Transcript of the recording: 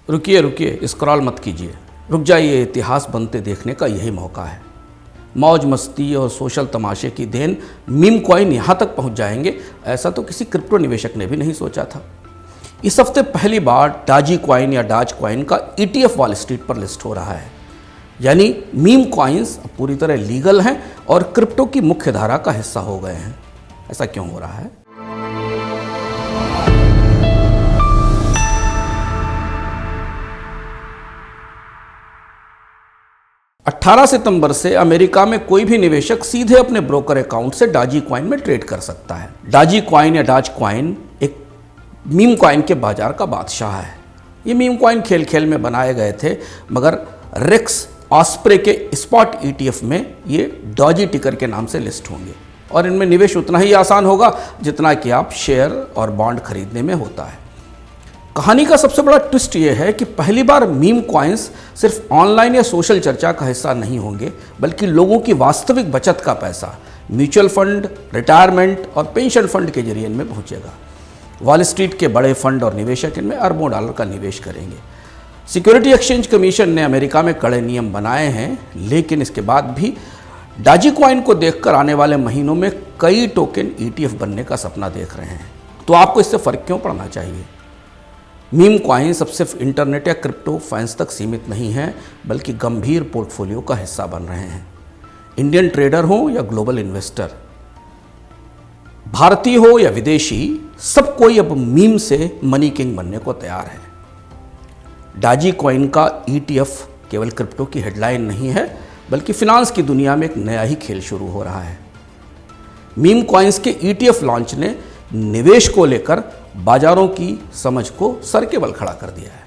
रुकिए रुकिए, स्क्रॉल मत कीजिए, रुक जाइए। इतिहास बनते देखने का यही मौका है। मौज मस्ती और सोशल तमाशे की देन मीम कॉइन यहाँ तक पहुँच जाएंगे, ऐसा तो किसी क्रिप्टो निवेशक ने भी नहीं सोचा था। इस हफ्ते पहली बार डाजी कॉइन या डाज कॉइन का ETF वॉल स्ट्रीट पर लिस्ट हो रहा है। यानी मीम कॉइन्स अब पूरी तरह लीगल हैं और क्रिप्टो की मुख्य धारा का हिस्सा हो गए हैं। ऐसा क्यों हो रहा है? अठारह सितंबर से अमेरिका में कोई भी निवेशक सीधे अपने ब्रोकर अकाउंट से डाजी कॉइन में ट्रेड कर सकता है। डाजी कॉइन या डाज कॉइन एक मीम कॉइन के बाजार का बादशाह है। ये मीम कॉइन खेल खेल में बनाए गए थे, मगर रिक्स ऑस्प्रे के स्पॉट ETF में ये डॉजी टिकर के नाम से लिस्ट होंगे और इनमें निवेश उतना ही आसान होगा जितना कि आप शेयर और बॉन्ड खरीदने में होता है। कहानी का सबसे बड़ा ट्विस्ट ये है कि पहली बार मीम कॉइन्स सिर्फ ऑनलाइन या सोशल चर्चा का हिस्सा नहीं होंगे, बल्कि लोगों की वास्तविक बचत का पैसा म्यूचुअल फंड, रिटायरमेंट और पेंशन फंड के जरिए इनमें पहुंचेगा। वॉल स्ट्रीट के बड़े फंड और निवेशक इनमें अरबों डॉलर का निवेश करेंगे। सिक्योरिटी एक्सचेंज कमीशन ने अमेरिका में कड़े नियम बनाए हैं, लेकिन इसके बाद भी डाजी कॉइन को देखकर आने वाले महीनों में कई टोकन ETF बनने का सपना देख रहे हैं। तो आपको इससे फर्क क्यों पड़ना चाहिए? मीम कॉइन्स अब सिर्फ इंटरनेट या क्रिप्टो फैंस तक सीमित नहीं हैं, बल्कि गंभीर पोर्टफोलियो का हिस्सा बन रहे हैं। इंडियन ट्रेडर हो या ग्लोबल इन्वेस्टर, भारतीय हो या विदेशी, सब कोई अब मीम से मनी किंग बनने को तैयार है। डाजी कॉइन का ETF केवल क्रिप्टो की हेडलाइन नहीं है, बल्कि फिनांस की दुनिया में एक नया ही खेल शुरू हो रहा है। मीम कॉइन्स के ETF लॉन्च ने निवेश को लेकर बाजारों की समझ को सर के बल खड़ा कर दिया है।